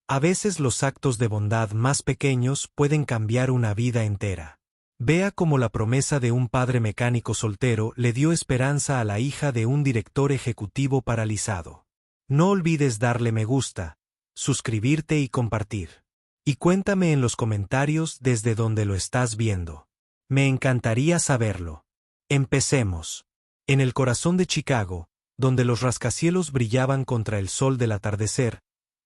A veces los actos de bondad más pequeños pueden cambiar una vida entera. Vea cómo la promesa de un padre mecánico soltero le dio esperanza a la hija de un director ejecutivo paralizado. No olvides darle me gusta, suscribirte y compartir. Y cuéntame en los comentarios desde donde lo estás viendo. Me encantaría saberlo. Empecemos. En el corazón de Chicago, donde los rascacielos brillaban contra el sol del atardecer,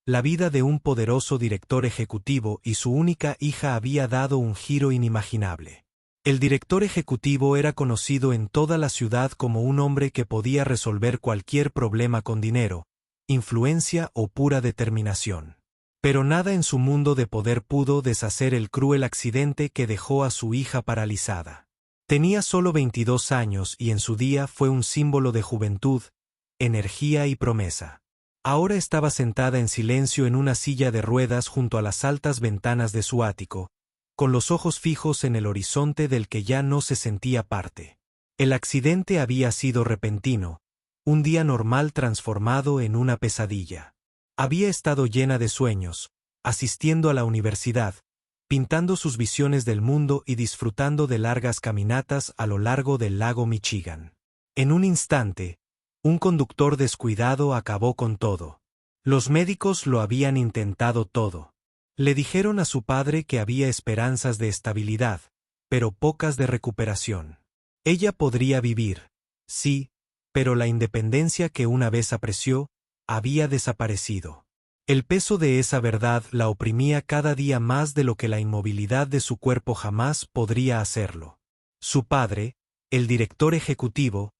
la vida de un poderoso director ejecutivo y su única hija había dado un giro inimaginable. El director ejecutivo era conocido en toda la ciudad como un hombre que podía resolver cualquier problema con dinero, influencia o pura determinación. Pero nada en su mundo de poder pudo deshacer el cruel accidente que dejó a su hija paralizada. Tenía solo 22 años y en su día fue un símbolo de juventud, energía y promesa. Ahora estaba sentada en silencio en una silla de ruedas junto a las altas ventanas de su ático, con los ojos fijos en el horizonte del que ya no se sentía parte. El accidente había sido repentino, un día normal transformado en una pesadilla. Había estado llena de sueños, asistiendo a la universidad, pintando sus visiones del mundo y disfrutando de largas caminatas a lo largo del lago Michigan. En un instante, un conductor descuidado acabó con todo. Los médicos lo habían intentado todo. Le dijeron a su padre que había esperanzas de estabilidad, pero pocas de recuperación. Ella podría vivir, sí, pero la independencia que una vez apreció, había desaparecido. El peso de esa verdad la oprimía cada día más de lo que la inmovilidad de su cuerpo jamás podría hacerlo. Su padre, el director ejecutivo,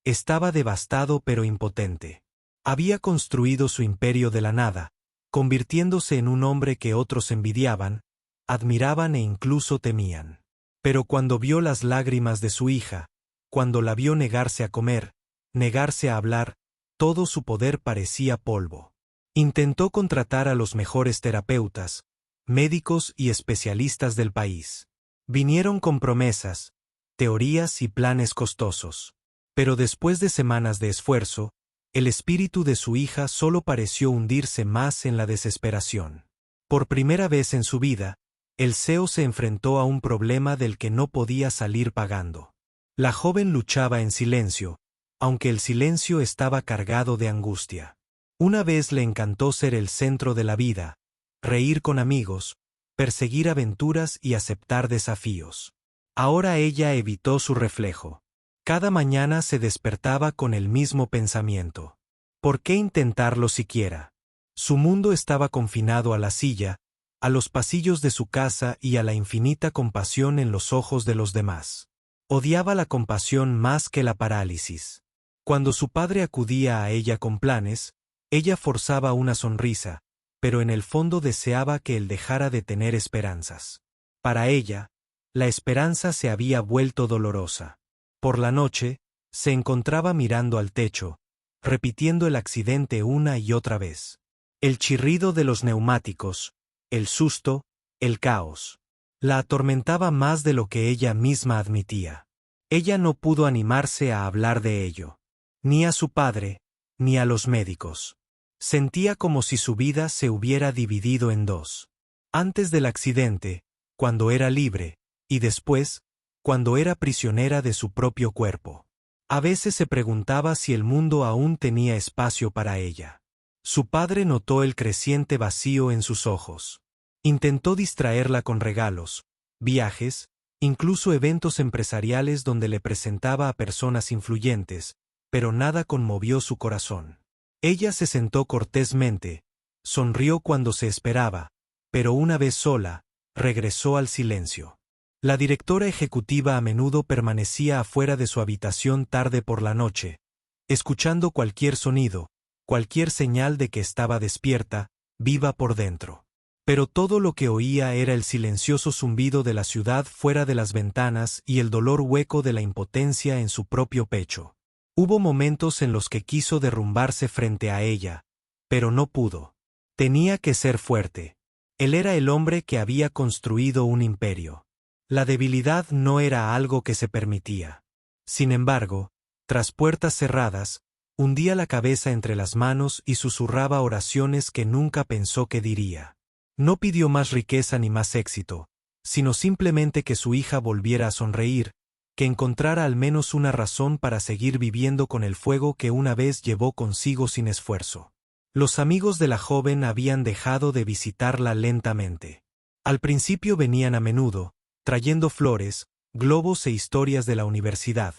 estaba devastado pero impotente. Había construido su imperio de la nada, convirtiéndose en un hombre que otros envidiaban, admiraban e incluso temían. Pero cuando vio las lágrimas de su hija, cuando la vio negarse a comer, negarse a hablar, todo su poder parecía polvo. Intentó contratar a los mejores terapeutas, médicos y especialistas del país. Vinieron con promesas, teorías y planes costosos. Pero después de semanas de esfuerzo, el espíritu de su hija solo pareció hundirse más en la desesperación. Por primera vez en su vida, el CEO se enfrentó a un problema del que no podía salir pagando. La joven luchaba en silencio, aunque el silencio estaba cargado de angustia. Una vez le encantó ser el centro de la vida, reír con amigos, perseguir aventuras y aceptar desafíos. Ahora ella evitó su reflejo. Cada mañana se despertaba con el mismo pensamiento. ¿Por qué intentarlo siquiera? Su mundo estaba confinado a la silla, a los pasillos de su casa y a la infinita compasión en los ojos de los demás. Odiaba la compasión más que la parálisis. Cuando su padre acudía a ella con planes, ella forzaba una sonrisa, pero en el fondo deseaba que él dejara de tener esperanzas. Para ella, la esperanza se había vuelto dolorosa. Por la noche, se encontraba mirando al techo, repitiendo el accidente una y otra vez. El chirrido de los neumáticos, el susto, el caos. La atormentaba más de lo que ella misma admitía. Ella no pudo animarse a hablar de ello. Ni a su padre, ni a los médicos. Sentía como si su vida se hubiera dividido en dos. Antes del accidente, cuando era libre, y después, cuando era prisionera de su propio cuerpo. A veces se preguntaba si el mundo aún tenía espacio para ella. Su padre notó el creciente vacío en sus ojos. Intentó distraerla con regalos, viajes, incluso eventos empresariales donde le presentaba a personas influyentes, pero nada conmovió su corazón. Ella se sentó cortésmente, sonrió cuando se esperaba, pero una vez sola, regresó al silencio. La directora ejecutiva a menudo permanecía afuera de su habitación tarde por la noche, escuchando cualquier sonido, cualquier señal de que estaba despierta, viva por dentro. Pero todo lo que oía era el silencioso zumbido de la ciudad fuera de las ventanas y el dolor hueco de la impotencia en su propio pecho. Hubo momentos en los que quiso derrumbarse frente a ella, pero no pudo. Tenía que ser fuerte. Él era el hombre que había construido un imperio. La debilidad no era algo que se permitía. Sin embargo, tras puertas cerradas, hundía la cabeza entre las manos y susurraba oraciones que nunca pensó que diría. No pidió más riqueza ni más éxito, sino simplemente que su hija volviera a sonreír, que encontrara al menos una razón para seguir viviendo con el fuego que una vez llevó consigo sin esfuerzo. Los amigos de la joven habían dejado de visitarla lentamente. Al principio venían a menudo, trayendo flores, globos e historias de la universidad,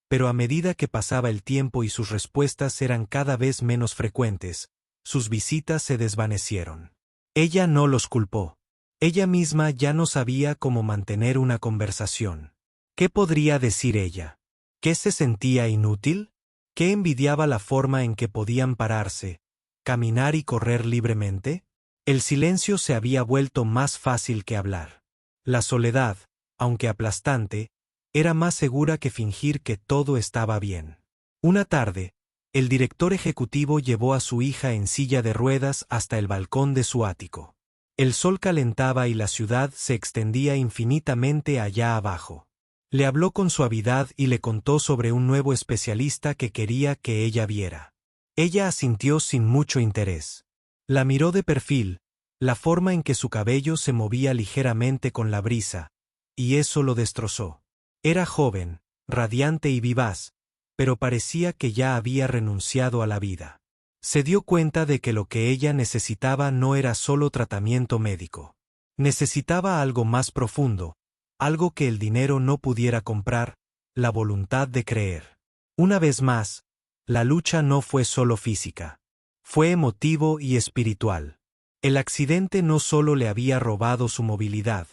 pero a medida que pasaba el tiempo y sus respuestas eran cada vez menos frecuentes, sus visitas se desvanecieron. Ella no los culpó. Ella misma ya no sabía cómo mantener una conversación. ¿Qué podría decir ella? ¿Qué se sentía inútil? ¿Qué envidiaba la forma en que podían pararse, caminar y correr libremente? El silencio se había vuelto más fácil que hablar. La soledad, aunque aplastante, era más segura que fingir que todo estaba bien. Una tarde, el director ejecutivo llevó a su hija en silla de ruedas hasta el balcón de su ático. El sol calentaba y la ciudad se extendía infinitamente allá abajo. Le habló con suavidad y le contó sobre un nuevo especialista que quería que ella viera. Ella asintió sin mucho interés. La miró de perfil, la forma en que su cabello se movía ligeramente con la brisa, y eso lo destrozó. Era joven, radiante y vivaz, pero parecía que ya había renunciado a la vida. Se dio cuenta de que lo que ella necesitaba no era solo tratamiento médico. Necesitaba algo más profundo, algo que el dinero no pudiera comprar, la voluntad de creer. Una vez más, la lucha no fue solo física. Fue emotivo y espiritual. El accidente no solo le había robado su movilidad,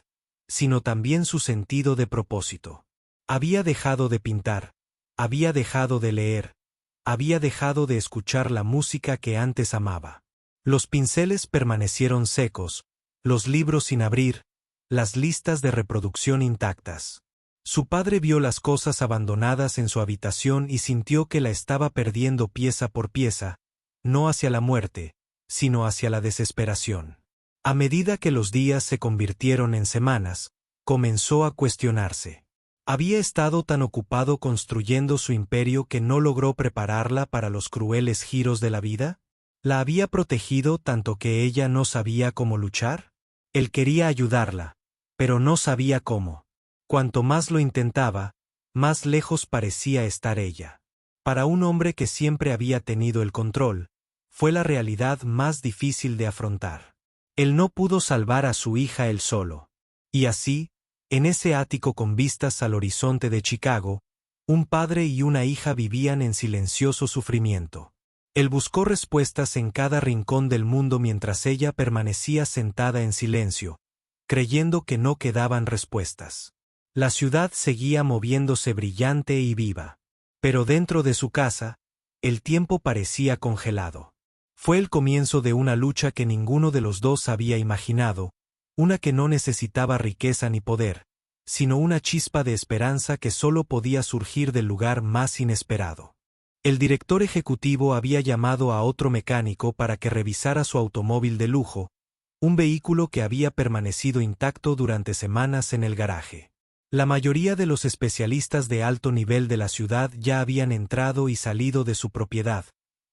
sino también su sentido de propósito. Había dejado de pintar, había dejado de leer, había dejado de escuchar la música que antes amaba. Los pinceles permanecieron secos, los libros sin abrir, las listas de reproducción intactas. Su padre vio las cosas abandonadas en su habitación y sintió que la estaba perdiendo pieza por pieza, no hacia la muerte, sino hacia la desesperación. A medida que los días se convirtieron en semanas, comenzó a cuestionarse. Había estado tan ocupado construyendo su imperio que no logró prepararla para los crueles giros de la vida. ¿La había protegido tanto que ella no sabía cómo luchar? Él quería ayudarla, pero no sabía cómo. Cuanto más lo intentaba, más lejos parecía estar ella. Para un hombre que siempre había tenido el control, fue la realidad más difícil de afrontar. Él no pudo salvar a su hija él solo. Y así, en ese ático con vistas al horizonte de Chicago, un padre y una hija vivían en silencioso sufrimiento. Él buscó respuestas en cada rincón del mundo mientras ella permanecía sentada en silencio, creyendo que no quedaban respuestas. La ciudad seguía moviéndose brillante y viva. Pero dentro de su casa, el tiempo parecía congelado. Fue el comienzo de una lucha que ninguno de los dos había imaginado, una que no necesitaba riqueza ni poder, sino una chispa de esperanza que solo podía surgir del lugar más inesperado. El director ejecutivo había llamado a otro mecánico para que revisara su automóvil de lujo, un vehículo que había permanecido intacto durante semanas en el garaje. La mayoría de los especialistas de alto nivel de la ciudad ya habían entrado y salido de su propiedad,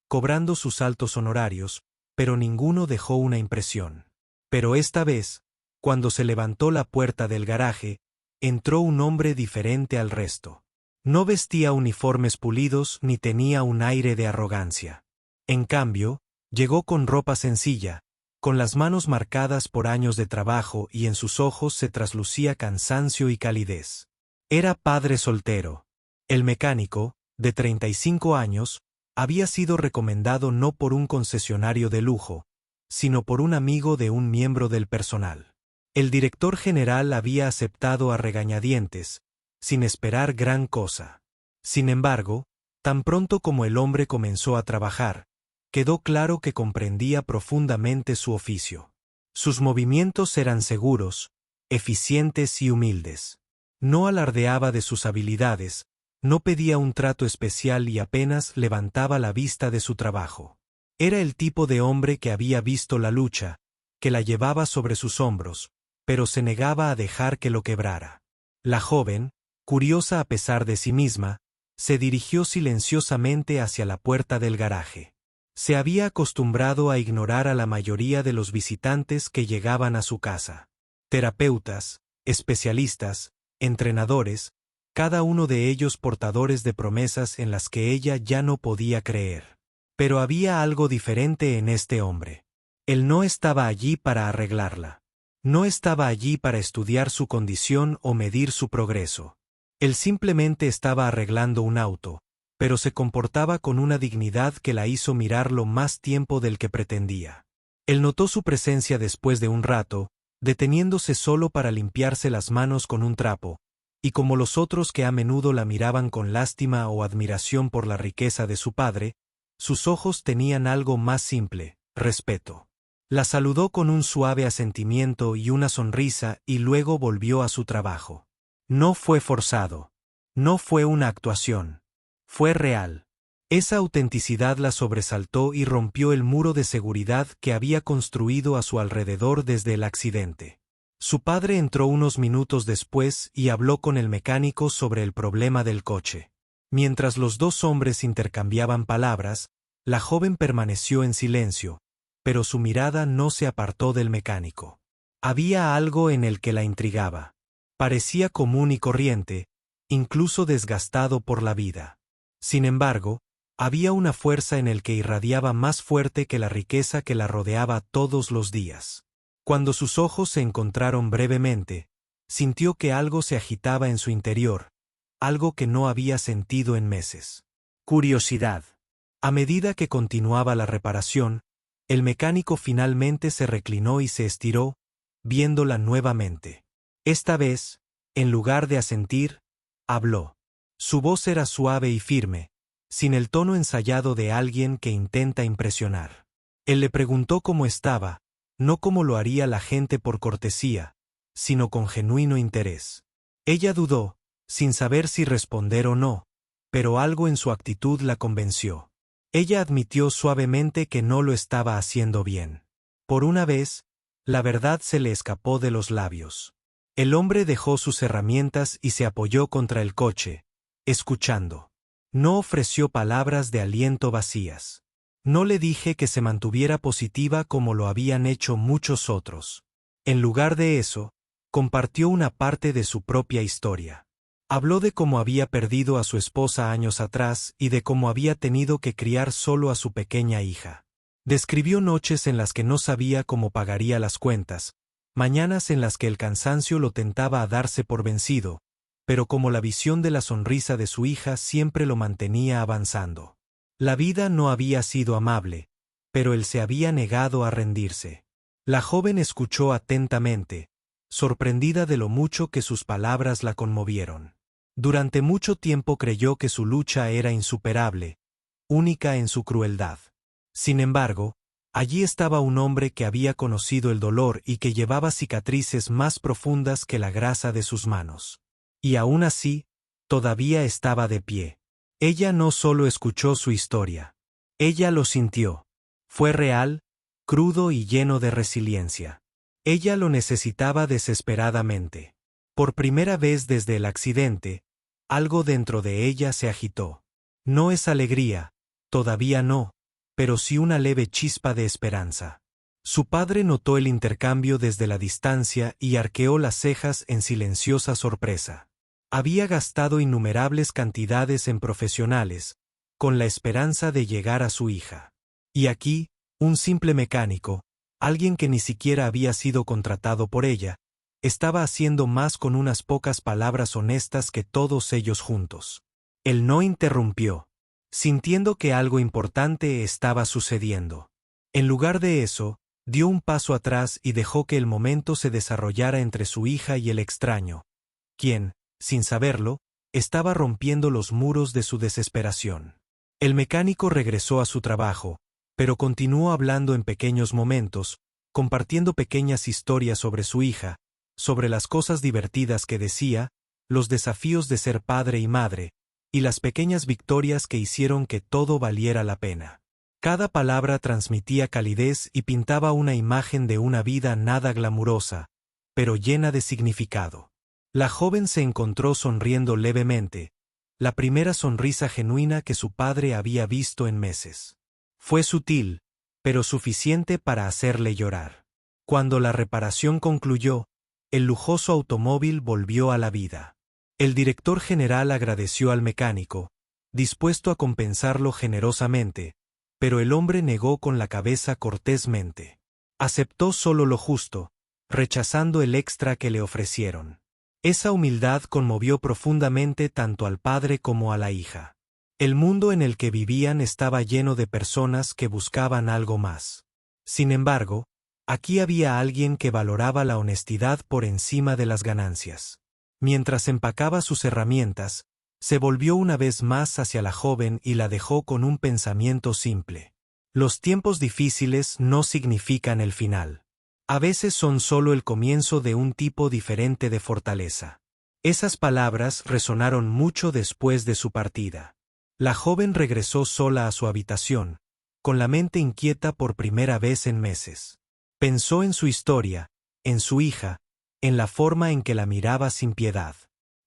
cobrando sus altos honorarios, pero ninguno dejó una impresión. Pero esta vez, cuando se levantó la puerta del garaje, entró un hombre diferente al resto. No vestía uniformes pulidos ni tenía un aire de arrogancia. En cambio, llegó con ropa sencilla, con las manos marcadas por años de trabajo y en sus ojos se traslucía cansancio y calidez. Era padre soltero. El mecánico, de 35 años, había sido recomendado no por un concesionario de lujo, sino por un amigo de un miembro del personal. El director general había aceptado a regañadientes, sin esperar gran cosa. Sin embargo, tan pronto como el hombre comenzó a trabajar, quedó claro que comprendía profundamente su oficio. Sus movimientos eran seguros, eficientes y humildes. No alardeaba de sus habilidades, no pedía un trato especial y apenas levantaba la vista de su trabajo. Era el tipo de hombre que había visto la lucha, que la llevaba sobre sus hombros, pero se negaba a dejar que lo quebrara. La joven, curiosa a pesar de sí misma, se dirigió silenciosamente hacia la puerta del garaje. Se había acostumbrado a ignorar a la mayoría de los visitantes que llegaban a su casa. Terapeutas, especialistas, entrenadores, cada uno de ellos portadores de promesas en las que ella ya no podía creer. Pero había algo diferente en este hombre. Él no estaba allí para arreglarla. No estaba allí para estudiar su condición o medir su progreso. Él simplemente estaba arreglando un auto, pero se comportaba con una dignidad que la hizo mirarlo más tiempo del que pretendía. Él notó su presencia después de un rato, deteniéndose solo para limpiarse las manos con un trapo, y como los otros que a menudo la miraban con lástima o admiración por la riqueza de su padre, sus ojos tenían algo más simple, respeto. La saludó con un suave asentimiento y una sonrisa y luego volvió a su trabajo. No fue forzado. No fue una actuación. Fue real. Esa autenticidad la sobresaltó y rompió el muro de seguridad que había construido a su alrededor desde el accidente. Su padre entró unos minutos después y habló con el mecánico sobre el problema del coche. Mientras los dos hombres intercambiaban palabras, la joven permaneció en silencio, pero su mirada no se apartó del mecánico. Había algo en el que la intrigaba. Parecía común y corriente, incluso desgastado por la vida. Sin embargo, había una fuerza en el que irradiaba más fuerte que la riqueza que la rodeaba todos los días. Cuando sus ojos se encontraron brevemente, sintió que algo se agitaba en su interior, algo que no había sentido en meses. Curiosidad. A medida que continuaba la reparación, el mecánico finalmente se reclinó y se estiró, viéndola nuevamente. Esta vez, en lugar de asentir, habló. Su voz era suave y firme, sin el tono ensayado de alguien que intenta impresionar. Él le preguntó cómo estaba, no como lo haría la gente por cortesía, sino con genuino interés. Ella dudó, sin saber si responder o no, pero algo en su actitud la convenció. Ella admitió suavemente que no lo estaba haciendo bien. Por una vez, la verdad se le escapó de los labios. El hombre dejó sus herramientas y se apoyó contra el coche, escuchando. No ofreció palabras de aliento vacías. No le dije que se mantuviera positiva como lo habían hecho muchos otros. En lugar de eso, compartió una parte de su propia historia. Habló de cómo había perdido a su esposa años atrás y de cómo había tenido que criar solo a su pequeña hija. Describió noches en las que no sabía cómo pagaría las cuentas, mañanas en las que el cansancio lo tentaba a darse por vencido, pero como la visión de la sonrisa de su hija siempre lo mantenía avanzando. La vida no había sido amable, pero él se había negado a rendirse. La joven escuchó atentamente, sorprendida de lo mucho que sus palabras la conmovieron. Durante mucho tiempo creyó que su lucha era insuperable, única en su crueldad. Sin embargo, allí estaba un hombre que había conocido el dolor y que llevaba cicatrices más profundas que la grasa de sus manos. Y aún así, todavía estaba de pie. Ella no solo escuchó su historia. Ella lo sintió. Fue real, crudo y lleno de resiliencia. Ella lo necesitaba desesperadamente. Por primera vez desde el accidente, algo dentro de ella se agitó. No es alegría, todavía no, pero sí una leve chispa de esperanza. Su padre notó el intercambio desde la distancia y arqueó las cejas en silenciosa sorpresa. Había gastado innumerables cantidades en profesionales, con la esperanza de llegar a su hija. Y aquí, un simple mecánico, alguien que ni siquiera había sido contratado por ella, estaba haciendo más con unas pocas palabras honestas que todos ellos juntos. Él no interrumpió, sintiendo que algo importante estaba sucediendo. En lugar de eso, dio un paso atrás y dejó que el momento se desarrollara entre su hija y el extraño, quien, sin saberlo, estaba rompiendo los muros de su desesperación. El mecánico regresó a su trabajo, pero continuó hablando en pequeños momentos, compartiendo pequeñas historias sobre su hija, sobre las cosas divertidas que decía, los desafíos de ser padre y madre, y las pequeñas victorias que hicieron que todo valiera la pena. Cada palabra transmitía calidez y pintaba una imagen de una vida nada glamurosa, pero llena de significado. La joven se encontró sonriendo levemente, la primera sonrisa genuina que su padre había visto en meses. Fue sutil, pero suficiente para hacerle llorar. Cuando la reparación concluyó, el lujoso automóvil volvió a la vida. El director general agradeció al mecánico, dispuesto a compensarlo generosamente, pero el hombre negó con la cabeza cortésmente. Aceptó solo lo justo, rechazando el extra que le ofrecieron. Esa humildad conmovió profundamente tanto al padre como a la hija. El mundo en el que vivían estaba lleno de personas que buscaban algo más. Sin embargo, aquí había alguien que valoraba la honestidad por encima de las ganancias. Mientras empacaba sus herramientas, se volvió una vez más hacia la joven y la dejó con un pensamiento simple. Los tiempos difíciles no significan el final. A veces son solo el comienzo de un tipo diferente de fortaleza. Esas palabras resonaron mucho después de su partida. La joven regresó sola a su habitación, con la mente inquieta por primera vez en meses. Pensó en su historia, en su hija, en la forma en que la miraba sin piedad.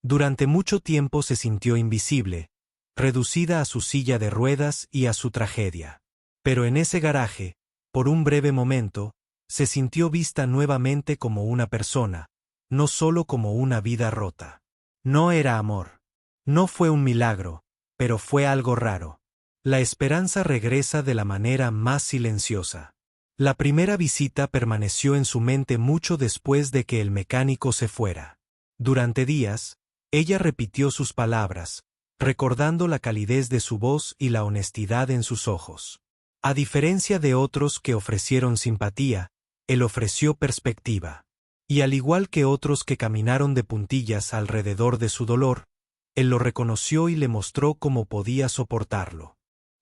Durante mucho tiempo se sintió invisible, reducida a su silla de ruedas y a su tragedia. Pero en ese garaje, por un breve momento, se sintió vista nuevamente como una persona, no solo como una vida rota. No era amor. No fue un milagro, pero fue algo raro. La esperanza regresa de la manera más silenciosa. La primera visita permaneció en su mente mucho después de que el mecánico se fuera. Durante días, ella repitió sus palabras, recordando la calidez de su voz y la honestidad en sus ojos. A diferencia de otros que ofrecieron simpatía, él ofreció perspectiva. Y al igual que otros que caminaron de puntillas alrededor de su dolor, él lo reconoció y le mostró cómo podía soportarlo.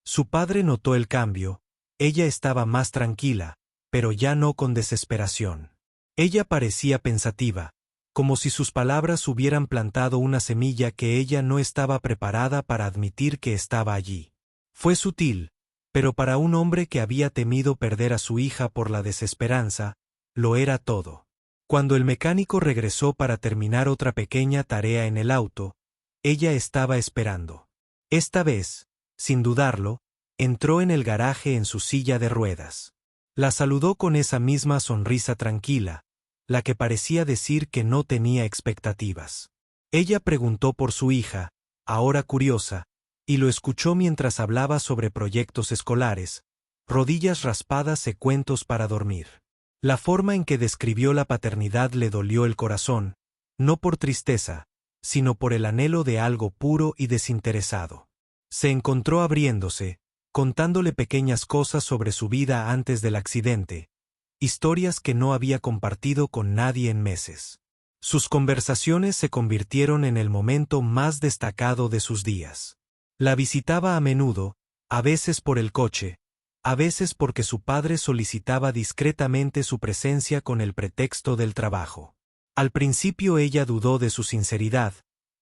Su padre notó el cambio, ella estaba más tranquila, pero ya no con desesperación. Ella parecía pensativa, como si sus palabras hubieran plantado una semilla que ella no estaba preparada para admitir que estaba allí. Fue sutil, pero para un hombre que había temido perder a su hija por la desesperanza, lo era todo. Cuando el mecánico regresó para terminar otra pequeña tarea en el auto, ella estaba esperando. Esta vez, sin dudarlo, entró en el garaje en su silla de ruedas. La saludó con esa misma sonrisa tranquila, la que parecía decir que no tenía expectativas. Ella preguntó por su hija, ahora curiosa, y lo escuchó mientras hablaba sobre proyectos escolares, rodillas raspadas y cuentos para dormir. La forma en que describió la paternidad le dolió el corazón, no por tristeza, sino por el anhelo de algo puro y desinteresado. Se encontró abriéndose, contándole pequeñas cosas sobre su vida antes del accidente, historias que no había compartido con nadie en meses. Sus conversaciones se convirtieron en el momento más destacado de sus días. La visitaba a menudo, a veces por el coche, a veces porque su padre solicitaba discretamente su presencia con el pretexto del trabajo. Al principio ella dudó de su sinceridad,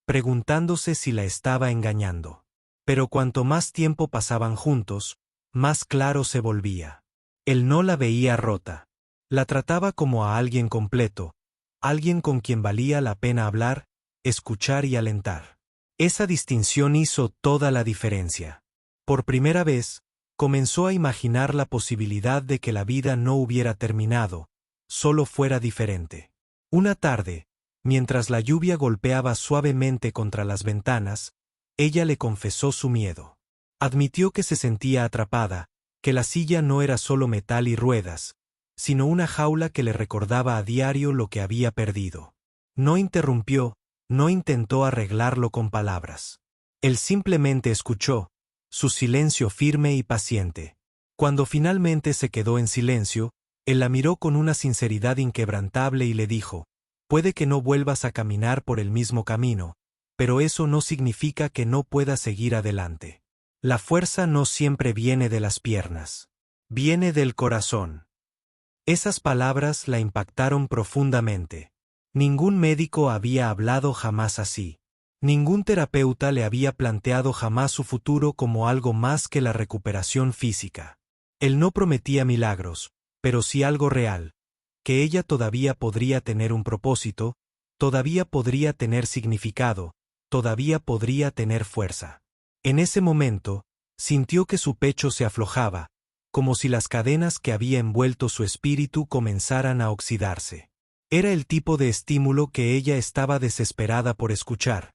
preguntándose si la estaba engañando. Pero cuanto más tiempo pasaban juntos, más claro se volvía. Él no la veía rota. La trataba como a alguien completo, alguien con quien valía la pena hablar, escuchar y alentar. Esa distinción hizo toda la diferencia. Por primera vez, comenzó a imaginar la posibilidad de que la vida no hubiera terminado, solo fuera diferente. Una tarde, mientras la lluvia golpeaba suavemente contra las ventanas, ella le confesó su miedo. Admitió que se sentía atrapada, que la silla no era solo metal y ruedas, sino una jaula que le recordaba a diario lo que había perdido. No interrumpió, no intentó arreglarlo con palabras. Él simplemente escuchó, su silencio firme y paciente. Cuando finalmente se quedó en silencio, él la miró con una sinceridad inquebrantable y le dijo: «Puede que no vuelvas a caminar por el mismo camino, pero eso no significa que no puedas seguir adelante. La fuerza no siempre viene de las piernas. Viene del corazón». Esas palabras la impactaron profundamente. Ningún médico había hablado jamás así. Ningún terapeuta le había planteado jamás su futuro como algo más que la recuperación física. Él no prometía milagros, pero sí algo real, que ella todavía podría tener un propósito, todavía podría tener significado, todavía podría tener fuerza. En ese momento, sintió que su pecho se aflojaba, como si las cadenas que había envuelto su espíritu comenzaran a oxidarse. Era el tipo de estímulo que ella estaba desesperada por escuchar,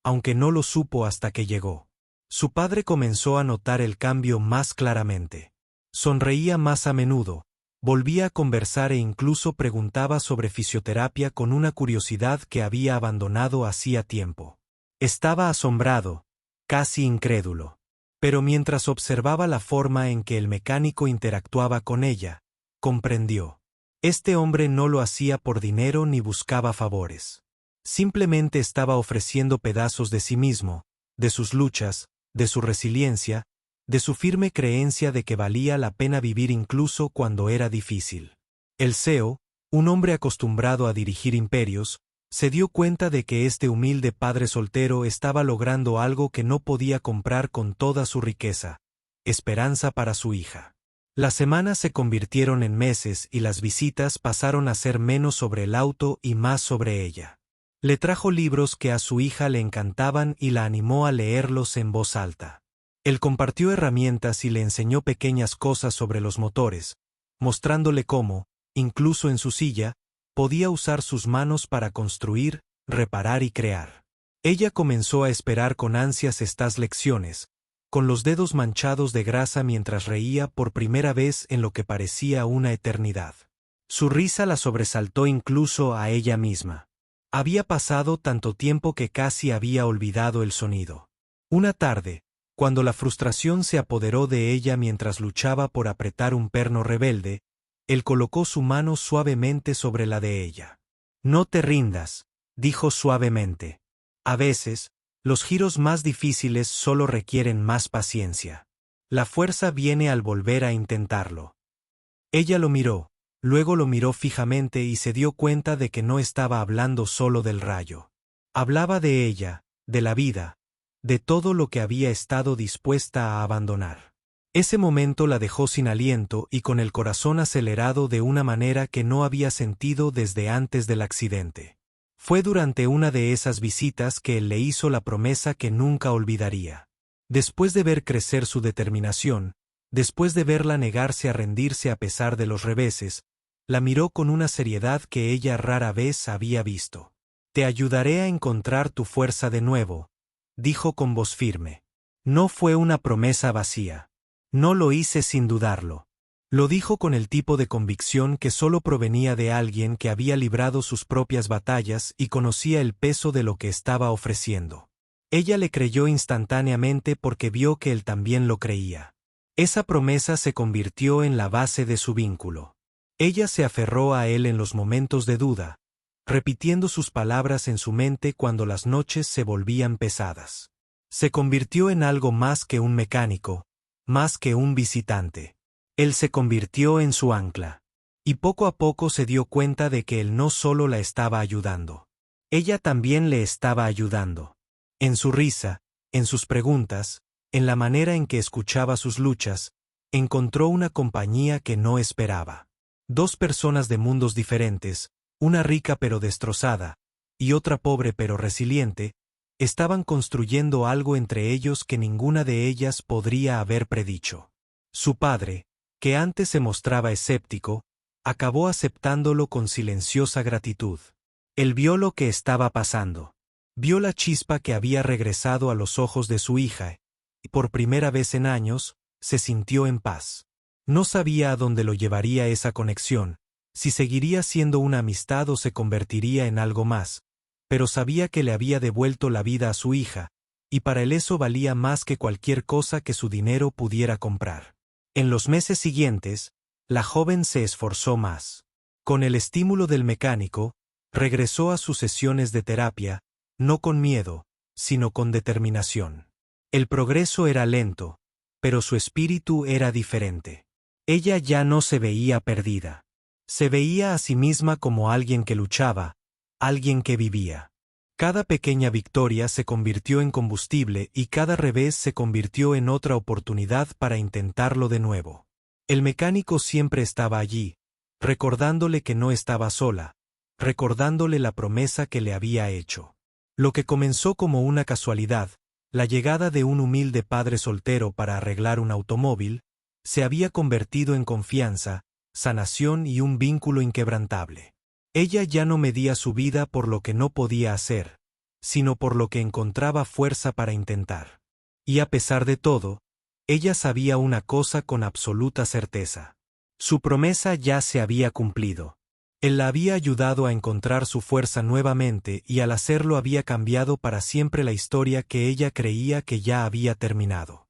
aunque no lo supo hasta que llegó. Su padre comenzó a notar el cambio más claramente. Sonreía más a menudo, volvía a conversar e incluso preguntaba sobre fisioterapia con una curiosidad que había abandonado hacía tiempo. Estaba asombrado, casi incrédulo. Pero mientras observaba la forma en que el mecánico interactuaba con ella, comprendió. Este hombre no lo hacía por dinero ni buscaba favores. Simplemente estaba ofreciendo pedazos de sí mismo, de sus luchas, de su resiliencia, de su firme creencia de que valía la pena vivir incluso cuando era difícil. El CEO, un hombre acostumbrado a dirigir imperios, se dio cuenta de que este humilde padre soltero estaba logrando algo que no podía comprar con toda su riqueza: esperanza para su hija. Las semanas se convirtieron en meses y las visitas pasaron a ser menos sobre el auto y más sobre ella. Le trajo libros que a su hija le encantaban y la animó a leerlos en voz alta. Él compartió herramientas y le enseñó pequeñas cosas sobre los motores, mostrándole cómo, incluso en su silla, podía usar sus manos para construir, reparar y crear. Ella comenzó a esperar con ansias estas lecciones, con los dedos manchados de grasa mientras reía por primera vez en lo que parecía una eternidad. Su risa la sobresaltó incluso a ella misma. Había pasado tanto tiempo que casi había olvidado el sonido. Una tarde, cuando la frustración se apoderó de ella mientras luchaba por apretar un perno rebelde, él colocó su mano suavemente sobre la de ella. «No te rindas», dijo suavemente. «A veces, los giros más difíciles solo requieren más paciencia. La fuerza viene al volver a intentarlo». Ella lo miró, luego lo miró fijamente y se dio cuenta de que no estaba hablando solo del rayo. Hablaba de ella, de la vida, de todo lo que había estado dispuesta a abandonar. Ese momento la dejó sin aliento y con el corazón acelerado de una manera que no había sentido desde antes del accidente. Fue durante una de esas visitas que él le hizo la promesa que nunca olvidaría. Después de ver crecer su determinación, después de verla negarse a rendirse a pesar de los reveses, la miró con una seriedad que ella rara vez había visto. «Te ayudaré a encontrar tu fuerza de nuevo», dijo con voz firme. No fue una promesa vacía. No lo hice sin dudarlo. Lo dijo con el tipo de convicción que solo provenía de alguien que había librado sus propias batallas y conocía el peso de lo que estaba ofreciendo. Ella le creyó instantáneamente porque vio que él también lo creía. Esa promesa se convirtió en la base de su vínculo. Ella se aferró a él en los momentos de duda, repitiendo sus palabras en su mente cuando las noches se volvían pesadas. Se convirtió en algo más que un mecánico, más que un visitante. Él se convirtió en su ancla. Y poco a poco se dio cuenta de que él no solo la estaba ayudando. Ella también le estaba ayudando. En su risa, en sus preguntas, en la manera en que escuchaba sus luchas, encontró una compañía que no esperaba. Dos personas de mundos diferentes, una rica pero destrozada, y otra pobre pero resiliente, estaban construyendo algo entre ellos que ninguna de ellas podría haber predicho. Su padre, que antes se mostraba escéptico, acabó aceptándolo con silenciosa gratitud. Él vio lo que estaba pasando. Vio la chispa que había regresado a los ojos de su hija, y por primera vez en años, se sintió en paz. No sabía a dónde lo llevaría esa conexión, si seguiría siendo una amistad o se convertiría en algo más, pero sabía que le había devuelto la vida a su hija, y para él eso valía más que cualquier cosa que su dinero pudiera comprar. En los meses siguientes, la joven se esforzó más. Con el estímulo del mecánico, regresó a sus sesiones de terapia, no con miedo, sino con determinación. El progreso era lento, pero su espíritu era diferente. Ella ya no se veía perdida. Se veía a sí misma como alguien que luchaba, alguien que vivía. Cada pequeña victoria se convirtió en combustible y cada revés se convirtió en otra oportunidad para intentarlo de nuevo. El mecánico siempre estaba allí, recordándole que no estaba sola, recordándole la promesa que le había hecho. Lo que comenzó como una casualidad, la llegada de un humilde padre soltero para arreglar un automóvil, se había convertido en confianza, sanación y un vínculo inquebrantable. Ella ya no medía su vida por lo que no podía hacer, sino por lo que encontraba fuerza para intentar. Y a pesar de todo, ella sabía una cosa con absoluta certeza. Su promesa ya se había cumplido. Él la había ayudado a encontrar su fuerza nuevamente y al hacerlo había cambiado para siempre la historia que ella creía que ya había terminado.